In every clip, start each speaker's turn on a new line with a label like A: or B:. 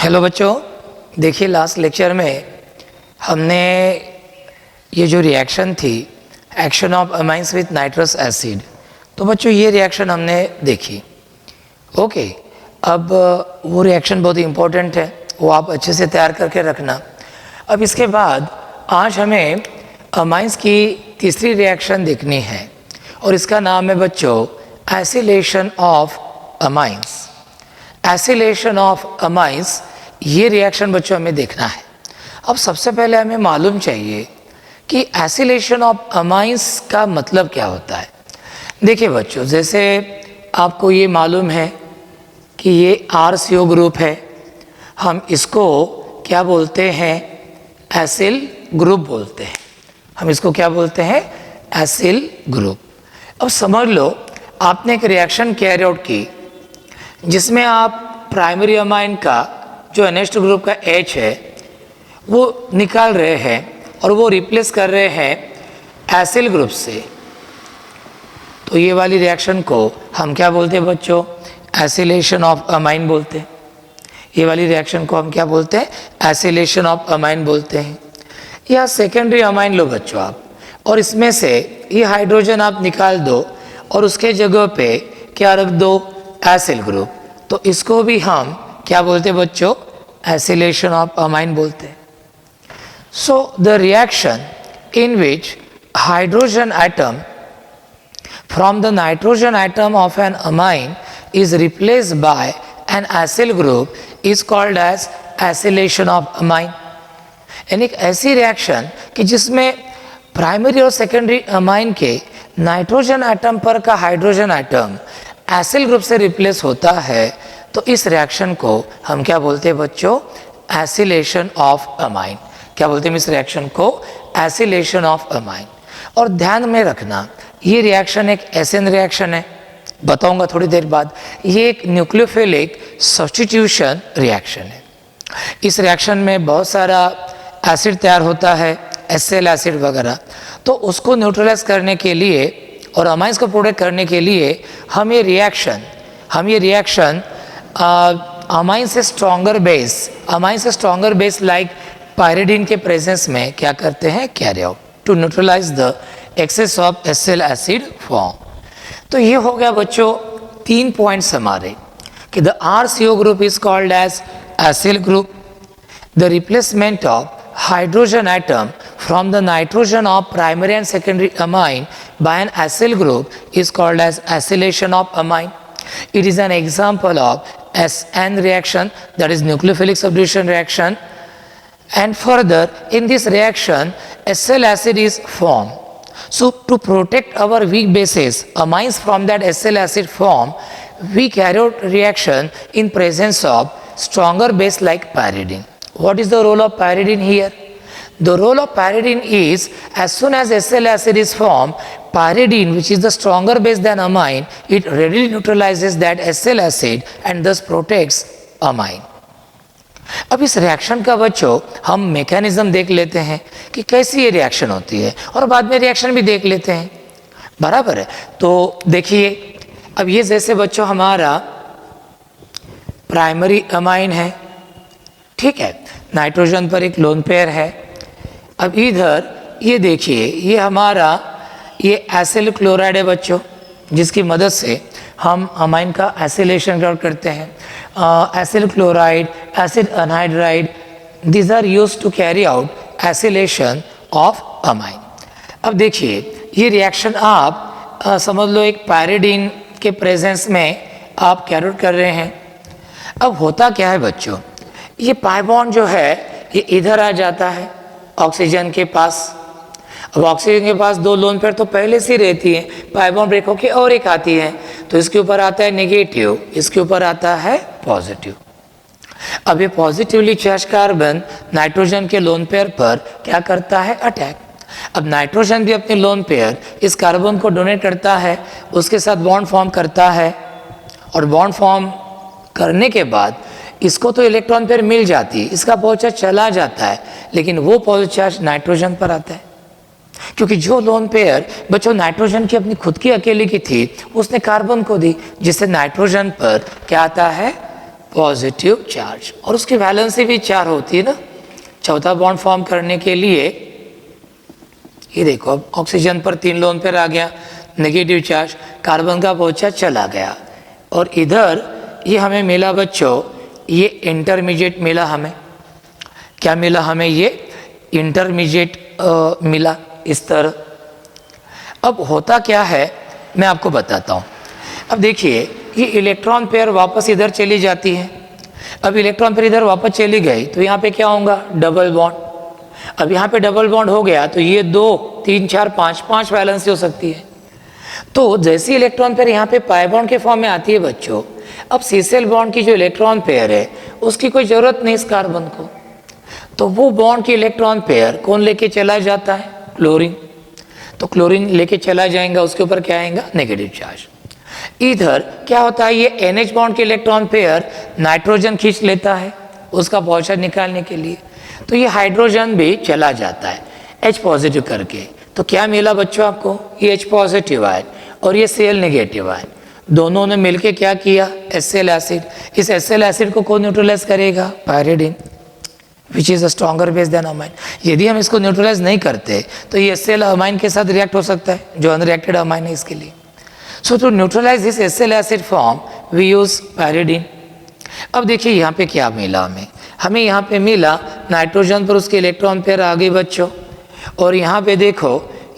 A: Hello बच्चों, देखिए last lecture में हमने ये जो रिएक्शन थी action of amines with nitrous acid, तो बच्चों ये रिएक्शन हमने देखी। ओके, अब वो रिएक्शन बहुत ही इम्पोर्टेंट है, वो आप अच्छे से तैयार करके रखना। अब इसके बाद आज हमें अमाइंस की तीसरी रिएक्शन देखनी है और इसका नाम है बच्चों acylation of amines. Acylation of amines, ये रिएक्शन बच्चों हमें देखना है। अब सबसे पहले हमें मालूम चाहिए कि एसिलेशन ऑफ अमाइंस का मतलब क्या होता है। देखिए बच्चों, जैसे आपको ये मालूम है कि ये RCO ग्रुप है, हम इसको क्या बोलते हैं, एसिल ग्रुप बोलते हैं। हम इसको क्या बोलते हैं, एसिल ग्रुप। अब समझ लो आपने एक रिएक्शन कैरी आउट की जिसमें आप प्राइमरी अमाइन का जो NH2 ग्रुप का H है वो निकाल रहे हैं और वो रिप्लेस कर रहे हैं एसिल ग्रुप से। तो ये वाली रिएक्शन को हम क्या बोलते हैं बच्चों, एसिलेशन ऑफ अमाइन बोलते हैं। ये वाली रिएक्शन को हम क्या बोलते हैं, एसिलेशन ऑफ अमाइन बोलते हैं। या सेकेंडरी अमाइन लो बच्चों आप, और इसमें से ये हाइड्रोजन आप निकाल दो और उसके जगह पे क्या रख दो, एसिल ग्रुप। तो इसको भी हम क्या बोलते हैं बच्चों, एसिलेशन ऑफ अमाइन बोलते हैं। So the reaction in which hydrogen atom from the nitrogen atom of an amine is replaced by an acyl group is called as acylation of amine। यानी एक ऐसी रिएक्शन कि जिसमें प्राइमरी और secondary amine के nitrogen atom पर का hydrogen atom acyl group से रिप्लेस होता है, तो इस रिएक्शन को हम क्या बोलते हैं बच्चों, एसिलेशन ऑफ अमाइन। क्या बोलते हैं इस रिएक्शन को, एसिलेशन ऑफ अमाइन। और ध्यान में रखना ये रिएक्शन एक एसिन रिएक्शन है, बताऊंगा थोड़ी देर बाद। ये एक न्यूक्लियोफिलिक सब्स्टिट्यूशन रिएक्शन है। इस रिएक्शन में बहुत सारा एसिड तैयार होता है, एसिल एसिड वगैरह, तो उसको न्यूट्रलाइज करने के लिए और अमाइंस को प्रोडक्ट करने के लिए हम ये रिएक्शन अमाइन से स्ट्रॉन्गर बेस लाइक पायरिडीन के प्रेजेंस में क्या करते हैं, carry out to neutralize the excess of acyl acid form. तो ये हो गया बच्चों 3 पॉइंट्स हमारे कि the RCO group is called as acyl group, the replacement of hydrogen atom from the nitrogen of primary and secondary amine by an acyl group is called as acylation of amine. It is an example of SN reaction, that is nucleophilic substitution reaction. And further, in this reaction, acyl acid is formed. So to protect our weak bases, amines from that acyl acid form, we carry out reaction in presence of stronger base like pyridine. What is the role of pyridine here? The role of pyridine is, as soon as acyl acid is formed, pyridine, which is the stronger base than amine, it readily neutralizes that acyl acid and thus protects amine. अब इस reaction का बच्चों हम mechanism देख लेते हैं कि कैसी ये रिएक्शन होती है और बाद में रिएक्शन भी देख लेते हैं, बराबर है। तो देखिए, अब ये जैसे बच्चों हमारा प्राइमरी अमाइन है, ठीक है, नाइट्रोजन पर एक लोन पेयर है। अब इधर ये देखिए, ये हमारा ये एसिल क्लोराइड है बच्चों, जिसकी मदद से हम अमाइन का एसिलेशन करते हैं। Acyl chloride, acid anhydride, these are used to carry out acylation of amine। अब देखिए ये रिएक्शन आप समझ लो एक पायरिडीन के प्रेजेंस में आप कैरी आउट कर रहे हैं। अब होता क्या है बच्चों, ये पाई बॉन्ड जो है ये इधर आ जाता है ऑक्सीजन के पास। अब ऑक्सीजन के पास 2 लोन पेयर तो पहले से रहती है, पाई बॉन्ड ब्रेक होके और एक आती है, तो इसके ऊपर आता है नेगेटिव, इसके ऊपर आता है पॉजिटिव। अब ये पॉजिटिवली चार्ज कार्बन नाइट्रोजन के लोन पेयर पर क्या करता है, अटैक। अब नाइट्रोजन भी अपने लोन पेयर इस कार्बन को डोनेट करता है, उसके साथ बॉन्ड फॉर्म करता है, और बॉन्ड फॉर्म करने के बाद इसको तो इलेक्ट्रॉन पेयर मिल जाती है, इसका पॉजिटिव चार्ज चला जाता है, लेकिन वो पॉजिटिव चार्ज नाइट्रोजन पर आता है, क्योंकि जो लोन पेयर बच्चों नाइट्रोजन की अपनी खुद की अकेले की थी उसने कार्बन को दी, जिससे नाइट्रोजन पर क्या आता है, पॉजिटिव चार्ज, और उसकी वैलेंसी भी 4 होती है ना, चौथा बॉन्ड फॉर्म करने के लिए। ये देखो अब ऑक्सीजन पर 3 लोन पेयर आ गया, नेगेटिव चार्ज, कार्बन का पहुंचा चला गया, और इधर ये हमें मिला बच्चों, ये इंटरमीडिएट मिला हमें। क्या मिला हमें? ये इंटरमीडिएट मिला इस तरह। अब होता क्या है मैं आपको बताता हूँ। अब देखिए ये इलेक्ट्रॉन पेयर वापस इधर चली जाती है। अब इलेक्ट्रॉन पेयर इधर वापस चली गई तो यहाँ पे क्या होगा? Double bond. अब यहाँ पे डबल बॉन्ड हो गया तो ये 2 3 4 5 वैलेंसी हो सकती है। तो जैसे इलेक्ट्रॉन पेयर यहाँ पे पाई बॉन्ड के फॉर्म में आती है बच्चों, अब सीसेल बॉन्ड की जो इलेक्ट्रॉन पेयर है उसकी कोई जरूरत नहीं इस कार्बन को, तो वो बॉन्ड की इलेक्ट्रॉन पेयर कौन लेके चला जाता है? क्लोरीन। तो क्लोरीन लेके चला जाएगा, उसके ऊपर क्या आएगा? Negative charge. इधर क्या होता है? ये NH बॉन्ड के इलेक्ट्रॉन पेयर नाइट्रोजन खींच लेता है उसका पहुंचा निकालने के लिए, तो ये हाइड्रोजन भी चला जाता है H पॉजिटिव करके। तो क्या मिला बच्चों आपको? ये H पॉजिटिव आयन और ये Cl नेगेटिव आयन, दोनों ने मिलके क्या किया? HCl acid. इस HCl एसिड को कौन न्यूट्रलाइज करेगा? Pyridine, which is a stronger base than amine. यदि हम इसको न्यूट्रलाइज नहीं करते तो ये HCl अमाइन के साथ रिएक्ट हो सकता है, जो अनरिएक्टेड अमाइन है इसके लिए। So to neutralize this HCl acid form we use pyridine. अब देखिए यहाँ पे क्या मिला हमें? हमें यहाँ पे मिला नाइट्रोजन पर उसके इलेक्ट्रॉन पेयर आ गई बच्चों, और यहाँ पे देखो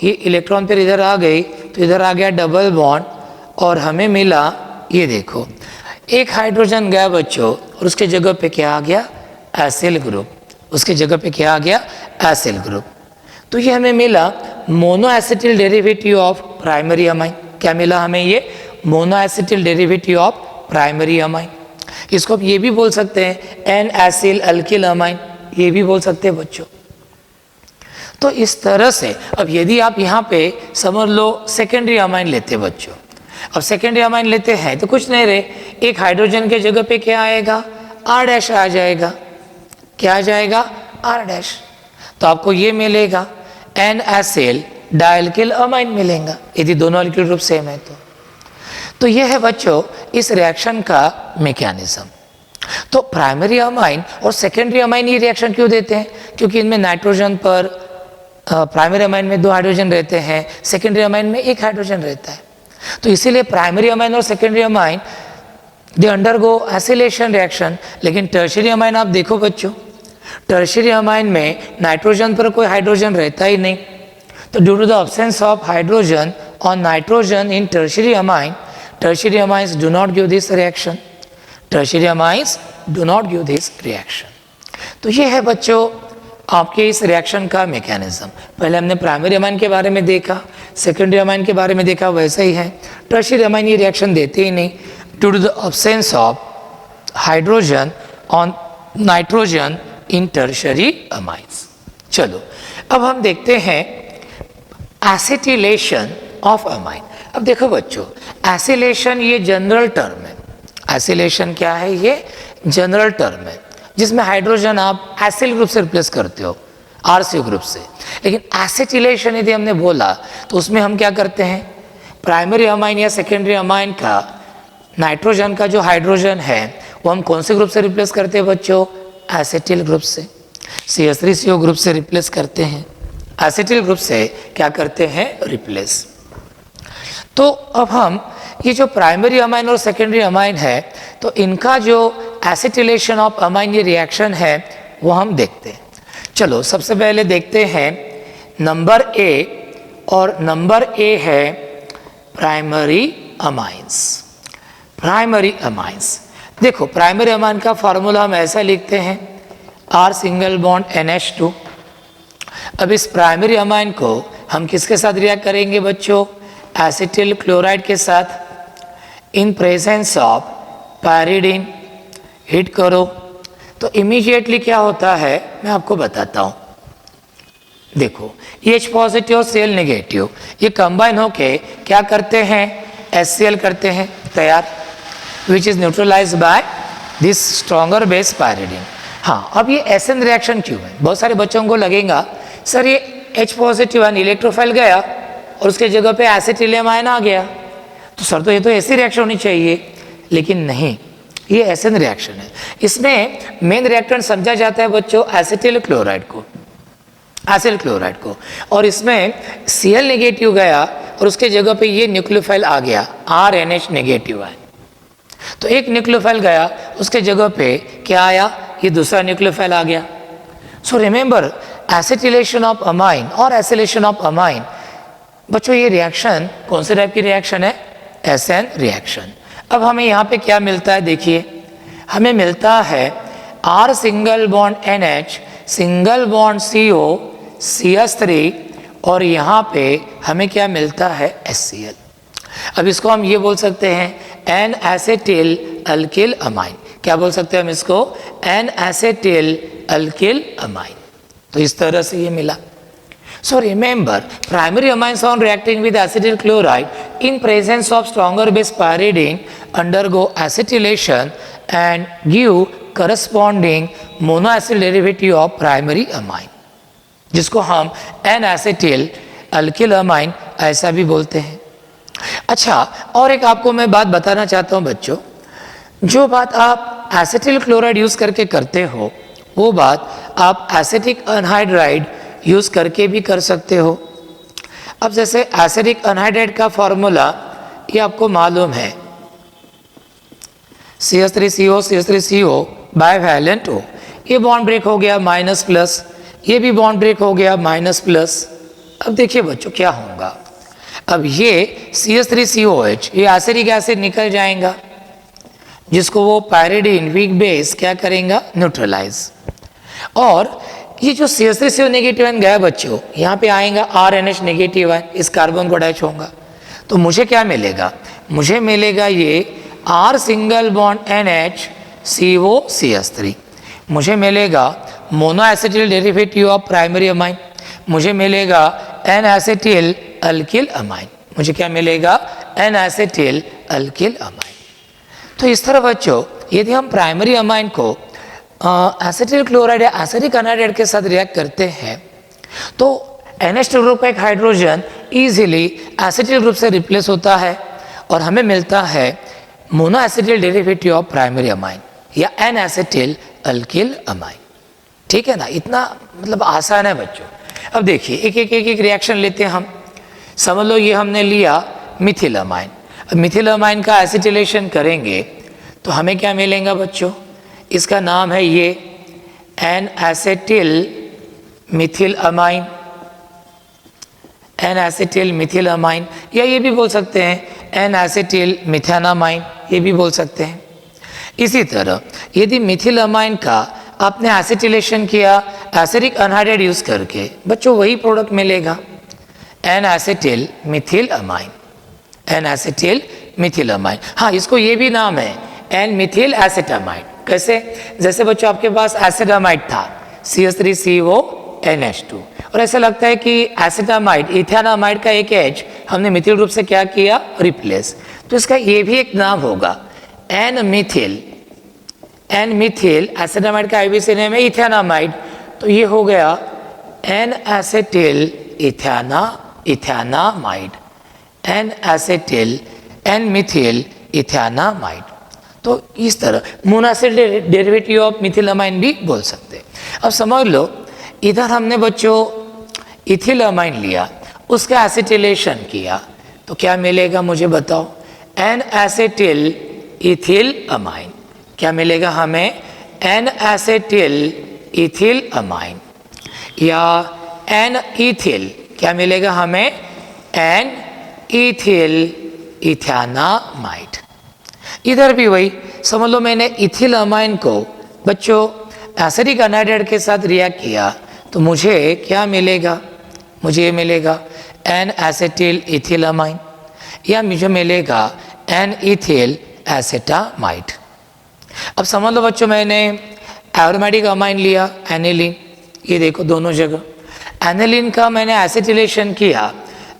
A: ये इलेक्ट्रॉन पेयर इधर आ गई तो इधर आ गया डबल बॉन्ड, और हमें मिला ये देखो एक हाइड्रोजन गया बच्चों, और उसके जगह पे क्या आ गया? Acyl group. उसके जगह पे क्या आ गया? Acyl group. तो ये हमें मिला mono acetyl derivative of primary amine. क्या मिला हमें? ये mono acetyl derivative of primary amine. इसको आप ये भी बोल सकते हैं एन एसिल अल्किल अमाइन, ये भी बोल सकते हैं बच्चों। तो इस तरह से अब यदि आप यहाँ पे समझ लो सेकेंडरी अमाइन लेते बच्चों, अब सेकेंडरी अमाइन लेते हैं तो कुछ नहीं रहे, एक हाइड्रोजन के जगह पे क्या आएगा? R' आ जाएगा। क्या आ जाएगा? R'। तो आपको ये मिलेगा एन एसिल डायल्किल अमाइन मिलेगा यदि दोनों अल्किल ग्रुप सेम है तो यह है बच्चों इस रिएक्शन का मैकेनिज्म। तो प्राइमरी अमाइन और सेकेंडरी अमाइन ये रिएक्शन क्यों देते हैं? क्योंकि इनमें नाइट्रोजन पर प्राइमरी अमाइन में 2 हाइड्रोजन रहते हैं, सेकेंडरी अमाइन में 1 हाइड्रोजन रहता है। तो इसीलिए प्राइमरी अमाइन और secondary amine they undergo acylation reaction. लेकिन टर्शियरी अमाइन आप देखो बच्चों, टर्शियरी अमाइन में नाइट्रोजन पर कोई हाइड्रोजन रहता ही नहीं, तो due to the absence of hydrogen on nitrogen in tertiary amines do not give this reaction. Tertiary amines do not give this reaction. तो ये है बच्चों आपके इस रिएक्शन का मैकेनिज्म। पहले हमने प्राइमरी अमाइन के बारे में देखा, सेकेंडरी अमाइन के बारे में देखा, वैसा ही है। टर्शियरी अमाइन ये रिएक्शन देते ही नहीं due to the absence of hydrogen on nitrogen in tertiary amines। चलो अब हम देखते हैं एसिटिलेशन ऑफ अमाइन। अब देखो बच्चों एसिलेशन ये जनरल टर्म है। एसिलेशन क्या है? ये जनरल टर्म है जिसमें हाइड्रोजन आप एसिल ग्रुप से रिप्लेस करते हो RC ग्रुप से। लेकिन एसिटिलेशन यदि हमने बोला तो उसमें हम क्या करते हैं? प्राइमरी अमाइन या सेकेंडरी अमाइन का नाइट्रोजन का जो हाइड्रोजन है वो हम कौन से ग्रुप से रिप्लेस करते हैं बच्चों? एसिटिल ग्रुप से, CH3CO ग्रुप से रिप्लेस करते हैं। एसिटिल ग्रुप से क्या करते हैं? रिप्लेस। तो अब हम ये जो प्राइमरी अमाइन और सेकेंडरी अमाइन है तो इनका जो एसिटिलेशन ऑफ अमाइन ये रिएक्शन है वो हम देखते हैं। चलो सबसे पहले देखते हैं नंबर A, और नंबर A है प्राइमरी अमाइंस। प्राइमरी अमाइंस देखो, प्राइमरी अमाइन का फार्मूला हम ऐसा लिखते हैं R सिंगल बॉन्ड NH2। अब इस प्राइमरी अमाइन को हम किसके साथ रिएक्ट करेंगे बच्चों? एसिटिल क्लोराइड के साथ इन प्रेजेंस ऑफ पायरिडीन। हिट करो तो इमीडिएटली क्या होता है मैं आपको बताता हूँ। देखो H पॉजिटिव और Cl नेगेटिव ये कंबाइन होके क्या करते हैं? HCl करते हैं तैयार, which is neutralize by this stronger base pyridine. हाँ, अब ये एसएन रिएक्शन क्यों है? बहुत सारे बच्चों को लगेगा सर ये H पॉजिटिव आयन इलेक्ट्रोफाइल गया और उसके जगह पे एसिटिलियम आयन आ गया, तो सर तो ये तो ऐसी रिएक्शन होनी चाहिए। लेकिन नहीं, ये एसएन रिएक्शन है। इसमें मेन रिएक्टेंट समझा जाता है बच्चों एसिटिल क्लोराइड को, एसिल क्लोराइड को, और इसमें Cl नेगेटिव गया और उसके जगह पे ये न्यूक्लियोफाइल आ गया RNH नेगेटिव है। तो एक न्यूक्लियोफाइल गया, उसके जगह पे क्या आया, ये दूसरा न्यूक्लियोफाइल आ गया। So remember acetylation of amine और एसिलेशन ऑफ अमाइन, बच्चों ये रिएक्शन कौन से टाइप की रिएक्शन है, एसएन रिएक्शन। अब हमें यहाँ पे क्या मिलता है, देखिए हमें मिलता है R single bond NH single bond CO CH3 और यहाँ पे हमें क्या मिलता है HCl। अब इसको हम ये बोल सकते हैं एन एसेटिल अल्किल अमाइन। क्या बोल सकते हैं हम इसको, एन एसेटिल अल्किल अमाइन। तो इस तरह से ये मिला। So remember, primary amines on reacting with acetyl chloride in presence of stronger base pyridine undergo acetylation and give corresponding monoacyl derivative of primary amine, जिसको हम N-acetyl alkyl amine ऐसा भी बोलते हैं। अच्छा, और एक आपको मैं बात बताना चाहता हूँ बच्चों, जो बात आप एसिटिल क्लोराइड यूज करके करते हो वो बात आप एसिटिक अनहाइड्राइड यूज करके भी कर सकते हो। अब जैसे एसिडिक अनहाइड्राइड का फॉर्मूला ये आपको मालूम है, CH3CO CH3CO बाइवैलेंट हो, ये बॉन्ड ब्रेक हो गया माइनस प्लस, ये भी बॉन्ड ब्रेक हो गया माइनस प्लस। अब देखिए बच्चों क्या होगा, अब ये CH3COH ये एसिडिक एसिड निकल जाएगा, जिसको वो पायरिडीन वीक बेस क्या करेगा, न्यूट्रलाइज। और ये जो CH3CO नेगेटिव आयन गया बच्चों, यहाँ पे आएगा RNH नेगेटिव आयन, इस कार्बन को अटैच होगा, तो मुझे क्या मिलेगा, मुझे मिलेगा ये R single bond NH CO CH3, मुझे मिलेगा mono acetyl derivative of primary amine, मुझे मिलेगा N एसिटिल अल्किल अमाइन, मुझे क्या मिलेगा, N एसिटिल अल्किल अमाइन। तो इस तरह बच्चों यदि हम प्राइमरी अमाइन को एसिटिल क्लोराइड या एसिडिक अनहाइड्राइड के साथ रिएक्ट करते हैं तो NH2 ग्रुप का एक हाइड्रोजन इजीली एसिटिल ग्रुप से रिप्लेस होता है और हमें मिलता है mono acetyl derivative of primary amine या N एसिटिल अल्किल अमाइन। ठीक है ना, इतना मतलब आसान है बच्चों। अब देखिए एक एक रिएक्शन लेते हैं हम। समझ लो ये हमने लिया मिथिल अमाइन, अब मिथिल अमाइन का एसिटिलेशन करेंगे तो हमें क्या मिलेगा बच्चों, इसका नाम है ये N acetyl methyl amine, N acetyl methyl amine, या ये भी बोल सकते हैं एन एसिटिल मिथेनामाइन, ये भी बोल सकते हैं। इसी तरह यदि मिथिल अमाइन का आपने एसिटिलेशन किया एसिडिक अनहाइड्राइड यूज करके, बच्चों वही प्रोडक्ट मिलेगा N acetyl methyl amine, N acetyl methyl amine. हाँ, इसको ये भी नाम है एन मिथिल एसिटामाइड। कैसे, जैसे बच्चों आपके पास एसिडामाइड था CH3CO NH2 और ऐसा लगता है कि एसिटामाइड इथेनामाइड का एक एच हमने मिथिल ग्रुप से क्या किया, रिप्लेस, तो इसका ये भी एक नाम होगा N methyl, N methyl acetamide का आईवीसी नेम है इथेनामाइड, तो ये हो गया N acetyl ethanamide, N acetyl N methyl ethanamide. तो इस तरह monoacid derivative of methyl amine भी बोल सकते हैं। अब समझ लो इधर हमने बच्चों इथिल अमाइन लिया, उसका एसिटिलेशन किया तो क्या मिलेगा मुझे बताओ, एन एसिटिल इथिल अमाइन। क्या मिलेगा हमें, एन एसिटिल इथिल अमाइन, या एन इथिल क्या मिलेगा हमें, एन इथिल इथेनामाइड। इधर भी वही समझ लो, मैंने इथिल अमाइन को बच्चों एसिडिक अनहाइड्राइड के साथ रिएक्ट किया तो मुझे क्या मिलेगा, मुझे मिलेगा एन एसिटिल इथिल अमाइन, या मुझे मिलेगा एन इथिल एसिटामाइड। अब समझ लो बच्चों मैंने एरोमेटिक अमाइन लिया एनिलीन, ये देखो दोनों जगह एनिलीन का मैंने एसिटिलेशन किया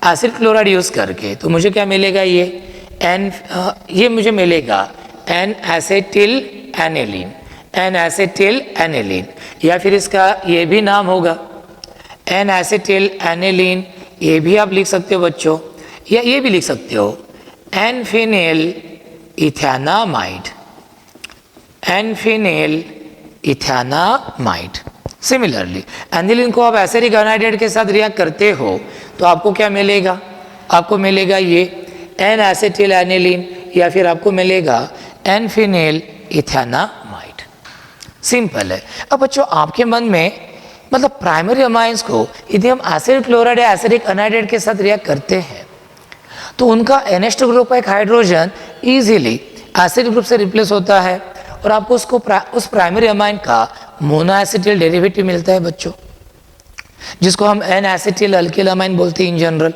A: एसिड क्लोराइड यूज करके, तो मुझे क्या मिलेगा, ये मुझे मिलेगा N acetyl aniline, N acetyl aniline, या फिर इसका ये भी नाम होगा एन एसिटिल एनिलीन, ये भी आप लिख सकते हो बच्चों, या ये भी लिख सकते हो N phenyl ethanamide. N phenyl ethanamide. Similarly aniline को आप एसिडिक अनहाइड्राइड के साथ रिएक्ट करते हो तो आपको क्या मिलेगा, आपको मिलेगा ये एन एसिटिल एनिलीन या फिर आपको मिलेगा एनफिनिल इथेनामाइड। सिंपल है। अब बच्चों आपके मन में मतलब प्राइमरी अमाइंस को यदि हम एसिड क्लोराइड या एसिडिक अनहाइड्राइड के साथ रिएक्ट करते हैं तो उनका NH2 ग्रुप का एक हाइड्रोजन इजीली एसिड ग्रुप से रिप्लेस होता है और आपको उस प्राइमरी अमाइन का मोनोएसिटिल डेरिवेटिव मिलता है बच्चों, जिसको हम एन एसिटिल अल्किल अमाइन बोलते हैं इन जनरल।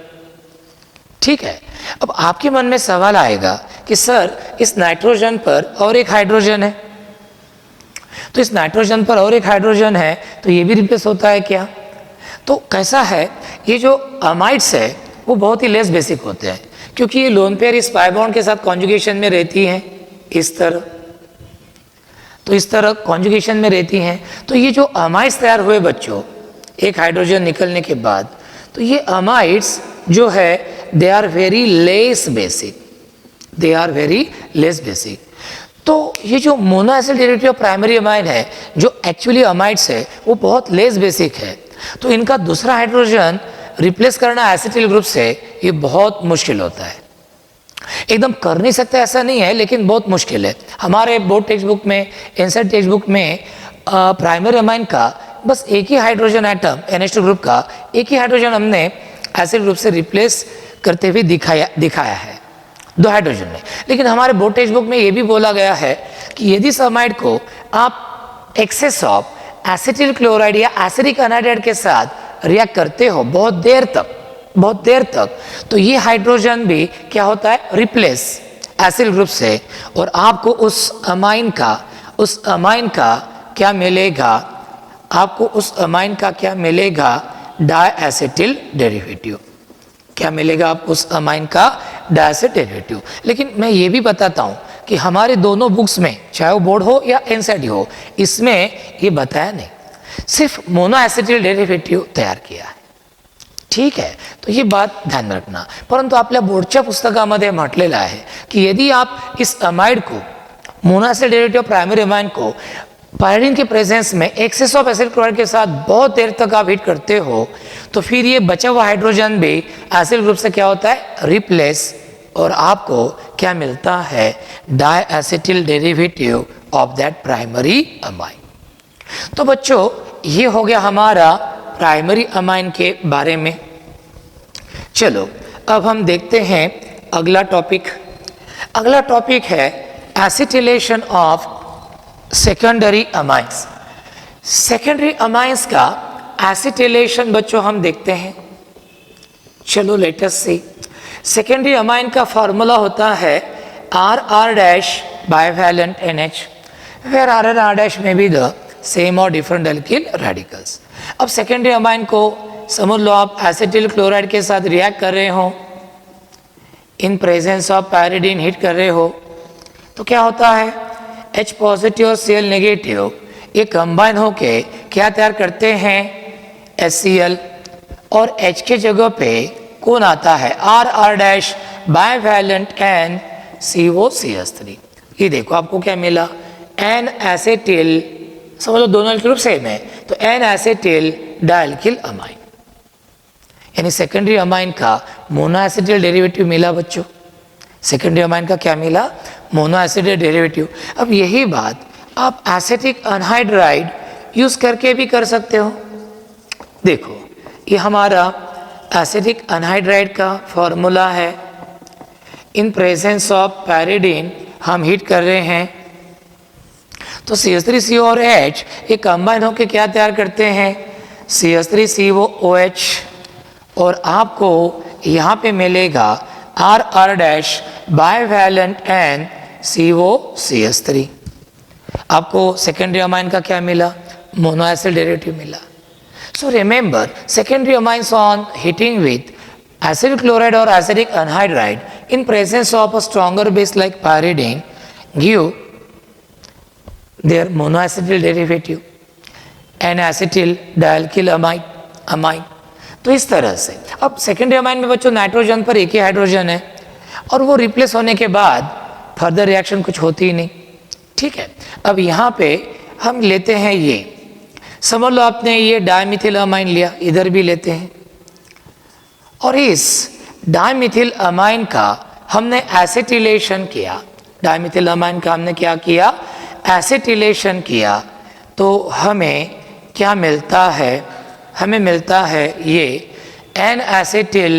A: ठीक है। अब आपके मन में सवाल आएगा कि सर इस नाइट्रोजन पर और एक हाइड्रोजन है, तो इस नाइट्रोजन पर और एक हाइड्रोजन है तो ये भी रिप्लेस होता है क्या? तो कैसा है, ये जो अमाइड्स है वो बहुत ही लेस बेसिक होते हैं क्योंकि ये लोन पेयर इस पाई बॉन्ड के साथ कॉन्जुगेशन में रहती हैं इस तरह, तो इस तरह कॉन्जुगेशन में रहती हैं। तो ये जो अमाइड्स तैयार हुए बच्चों एक हाइड्रोजन निकलने के बाद, तो ये अमाइड्स जो है they are very less basic, they are very less basic. तो ये जो monoacid derivative of primary amine है जो एक्चुअली अमाइड्स है वो बहुत लेस बेसिक है, तो इनका दूसरा हाइड्रोजन रिप्लेस करना एसिटिल ग्रुप से ये बहुत मुश्किल होता है। एकदम कर नहीं सकते ऐसा नहीं है, लेकिन बहुत मुश्किल है। हमारे बोर्ड टेक्स्ट बुक में, एनसीईआरटी टेक्स्ट बुक में प्राइमरी अमाइन का बस एक ही हाइड्रोजन एटम NH2 ग्रुप का एक ही हाइड्रोजन हमने एसिड ग्रुप से रिप्लेस करते हुए दिखाया है, 2 हाइड्रोजन में। लेकिन हमारे बोर्ड टेक्स्ट बुक में ये भी बोला गया है कि यदि अमाइड को आप एक्सेस ऑफ एसिटिल क्लोराइड या एसिडिक अनहाइड्राइड के साथ रिएक्ट करते हो बहुत देर तक, तो ये हाइड्रोजन भी क्या होता है, रिप्लेस एसिड ग्रुप से, और आपको उस अमाइन का क्या मिलेगा, आपको उस अमाइन का क्या मिलेगा, डायएसिटिल डेरिवेटिव। क्या मिलेगा आपको उस अमाइन का, डायएसिड डेरिवेटिव। लेकिन मैं ये भी बताता हूँ कि हमारे दोनों बुक्स में, चाहे वो बोर्ड हो या एनसीईआरटी हो, इसमें ये बताया नहीं, सिर्फ मोनोएसिटिल डेरिवेटिव तयार किया है। ठीक है, तो ये बात ध्यान में रखना। परंतु आपल्या बोर्डच्या पुस्तकामध्ये म्हटलेलं आहे की यदि आप इस अमाइड को, मोनोएसिड डेरिवेटिव प्राइमरी अमाइन को पायरीन के प्रेजेंस में एक्सेस ऑफ एसिड क्लोराइड के साथ बहुत देर तक आप हीट करते हो तो फिर ये बचा हुआ हाइड्रोजन भी एसिड ग्रुप से क्या होता है, रिप्लेस, और आपको क्या मिलता है, diacetyl derivative of that primary amine. तो बच्चों ये हो गया हमारा प्राइमरी अमाइन के बारे में। चलो अब हम देखते हैं अगला टॉपिक। अगला टॉपिक है acetylation of secondary amines. Secondary amines का एसिटिलेशन बच्चों हम देखते हैं। चलो लेट अस सी। सेकेंडरी अमाइन का फॉर्मूला होता है RR' bivalent NH, where R and R' may be the same or different alkyl radicals। अब सेकेंडरी अमाइन को समझ लो आप एसिटिल क्लोराइड के साथ रिएक्ट कर रहे हो, इन प्रेजेंस ऑफ पैरिडीन हीट कर रहे हो, तो क्या होता है, H पॉजिटिव और Cl नेगेटिव ये कंबाइन होके क्या तैयार करते हैं, HCl, और H के जगह पे कौन आता है, RR' bivalent N COCH3। ये देखो आपको क्या मिला, N एसिटिल, समझ लो दोनों ग्रुप सेम है, तो N एसिटिल डायल्किल अमाइन, यानी सेकेंडरी अमाइन का मोनोएसिटिल डेरिवेटिव मिला बच्चों। सेकेंडरी अमाइन का क्या मिला, मोनोएसिटिल डेरिवेटिव। अब यही बात आप एसिटिक अनहाइड्राइड यूज करके भी कर सकते हो। देखो ये हमारा एसिटिक अनहाइड्राइड का फॉर्मूला है, इन प्रेजेंस ऑफ पैरिडीन हम हीट कर रहे हैं, तो CH3CO और H ये कंबाइन होकर क्या तैयार करते हैं, CH3COOH, और आपको यहाँ पे मिलेगा RR' bivalent N COCH3। आपको सेकेंडरी अमाइन का क्या मिला, मोनोएसिड डेरिवेटिव मिला। So remember secondary amines on heating with acid chloride और acidic anhydride in presence of a stronger base like pyridine give their monoacetyl derivative N-acetyl dialkyl amine। तो इस तरह से अब सेकेंडरी अमाइन में बच्चों नाइट्रोजन पर एक ही हाइड्रोजन है और वो रिप्लेस होने के बाद फर्दर रिएक्शन कुछ होती ही नहीं। ठीक है। अब यहाँ पे हम लेते हैं ये, समझ लो आपने ये डायमिथिल अमाइन लिया, इधर भी लेते हैं, और इस डायमिथिल अमाइन का हमने एसिटिलेशन किया। डायमिथिल अमाइन का हमने क्या किया? एसिटिलेशन किया। तो हमें क्या मिलता है? हमें मिलता है ये एन एसिटिल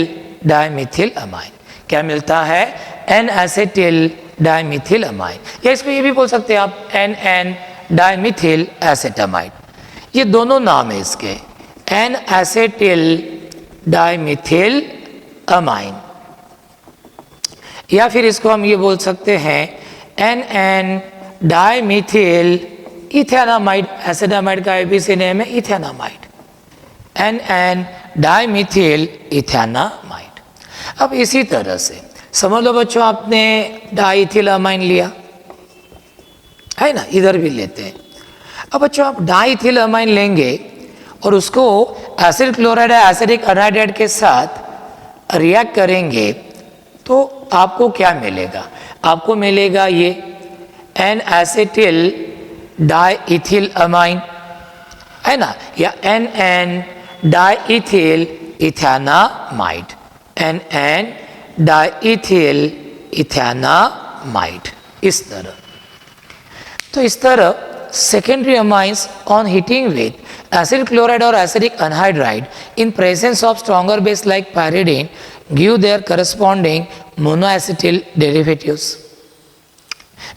A: डायमिथिल अमाइन। क्या मिलता है? एन एसिटिल डायमिथिल अमाइन, या इसको ये भी बोल सकते हैं आप एन एन डायमिथिल एसेटामाइड। ये दोनों नाम है इसके, एन एसिटिल डायमिथिल अमाइन, या फिर इसको हम ये बोल सकते हैं N N dimethyl ethanamide. Acetamide का एबीसी नेम है ethanamide, N N dimethyl ethanamide. अब इसी तरह से समझ लो बच्चों, आपने डाइथिल अमाइन लिया है ना, इधर भी लेते हैं। अब बच्चों आप डाइथिल अमाइन लेंगे और उसको एसिड क्लोराइड या एसिडिक अनहाइड्राइड के साथ रिएक्ट करेंगे तो आपको क्या मिलेगा? आपको मिलेगा ये एन एसिटिल डाइथिल अमाइन, है ना, या N N diethyl ethanamide, N N diethyl ethanamide, इस तरह। तो इस तरह secondary amines on heating with acid chloride और acidic anhydride in presence of stronger base like pyridine give their corresponding monoacetyl derivatives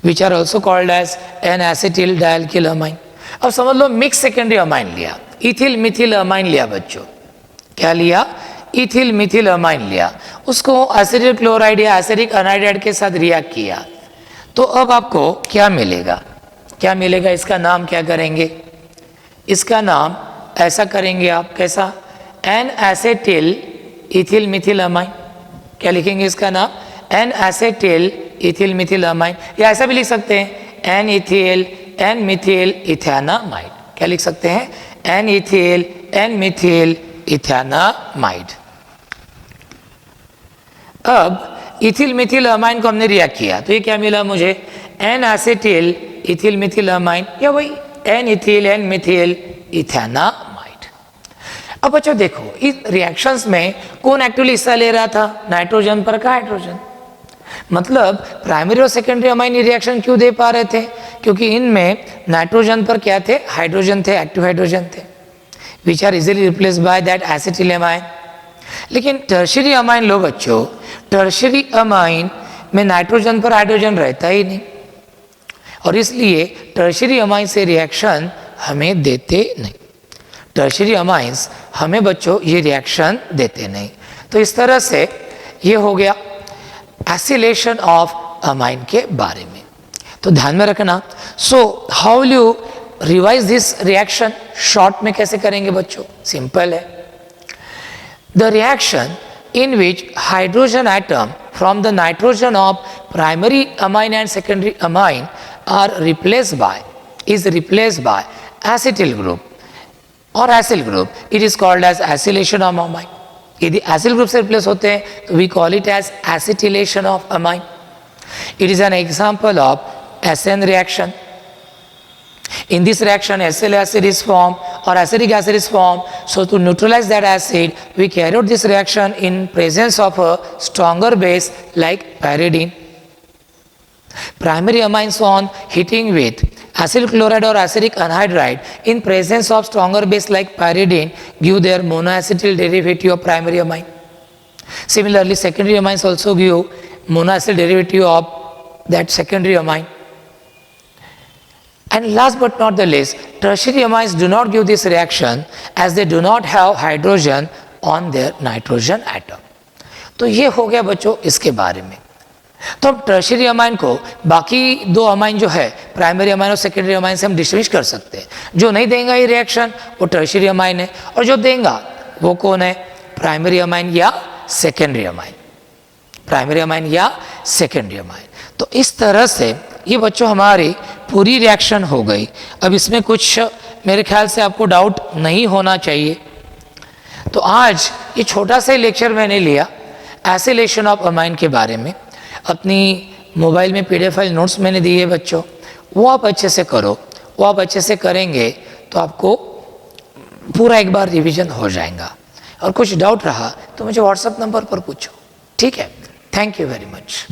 A: which are also called as N-acetyl dialkyl amine। अब समझ लो mix secondary amine लिया, ethyl methyl amine लिया बच्चों। क्या लिया? Ethyl methyl amine लिया, उसको acidic chloride या एसिडिक अनहाइड्राइड के साथ रिएक्ट किया। तो अब आपको क्या मिलेगा? क्या मिलेगा? इसका नाम क्या करेंगे? इसका नाम ऐसा करेंगे आप, कैसा? N acetyl ethyl methyl amine. क्या लिखेंगे इसका नाम? N acetyl ethyl methyl amine, या ऐसा भी लिख सकते हैं N ethyl N methyl ethanamide. क्या लिख सकते हैं? N ethyl N methyl ethanamide. अब इथिल मिथिल अमाइन को हमने रिएक्ट किया तो ये क्या मिला मुझे? N acetyl ethyl methyl amine, या वही N ethyl N methyl ethanamide. अब बच्चों देखो, इस रिएक्शंस में कौन एक्टिवली हिस्सा ले रहा था? नाइट्रोजन पर का हाइड्रोजन। मतलब प्राइमरी और सेकेंडरी अमाइन रिएक्शन क्यों दे पा रहे थे? क्योंकि इनमें नाइट्रोजन पर क्या थे? हाइड्रोजन थे, एक्टिव हाइड्रोजन थे, which are easily replace by that acetyl amine. लेकिन टर्शियरी अमाइन लो बच्चों, टर्शियरी अमाइन में नाइट्रोजन पर हाइड्रोजन रहता ही नहीं, और इसलिए टर्शियरी अमाइन से रिएक्शन हमें देते नहीं। टर्शियरी अमाइंस हमें बच्चों ये रिएक्शन देते नहीं। तो इस तरह से ये हो गया एसिलेशन ऑफ अमाइन के बारे में। तो ध्यान में रखना। So how will you revise this reaction? Short में कैसे करेंगे बच्चों? सिंपल है। The reaction in which hydrogen atom from the nitrogen of primary amine and secondary amine is replaced by acetyl group or acyl group, it is called as acylation of amine। यदि acyl group से replace होते हैं तो we call it as acetylation of amine। It is an example of SN reaction। In this reaction acyl acid is formed or acidic acid is formed, so to neutralize that acid we carry out this reaction in presence of a stronger base like pyridine। Primary amines on heating with acyl chloride or acidic anhydride in presence of stronger base like pyridine give their monoacetyl derivative of primary amine। Similarly secondary amines also give monoacetyl derivative of that secondary amine। And last but not the least, tertiary amines do not give this reaction as they do not have hydrogen on their nitrogen atom। तो ये हो गया बच्चों इसके बारे में। तो हम टर्शियरी अमाइन को बाकी दो अमाइन जो है प्राइमरी अमाइन और सेकेंडरी अमाइन से हम डिस्टिंग्विश कर सकते हैं। जो नहीं देगा ये रिएक्शन वो टर्शियरी अमाइन है, और जो देगा वो कौन है? प्राइमरी अमाइन या सेकेंडरी अमाइन। प्राइमरी अमाइन या सेकेंडरी अमाइन। तो इस तरह से ये बच्चों हमारी पूरी रिएक्शन हो गई। अब इसमें कुछ मेरे ख्याल से आपको डाउट नहीं होना चाहिए। तो आज ये छोटा सा लेक्चर मैंने लिया एसिलेशन ऑफ अमाइन के बारे में। अपनी मोबाइल में PDF फाइल नोट्स मैंने दिए बच्चों, वो आप अच्छे से करो, वो आप अच्छे से करेंगे तो आपको पूरा एक बार रिवीजन हो जाएगा। और कुछ डाउट रहा तो मुझे व्हाट्सएप नंबर पर पूछो, ठीक है। Thank you very much.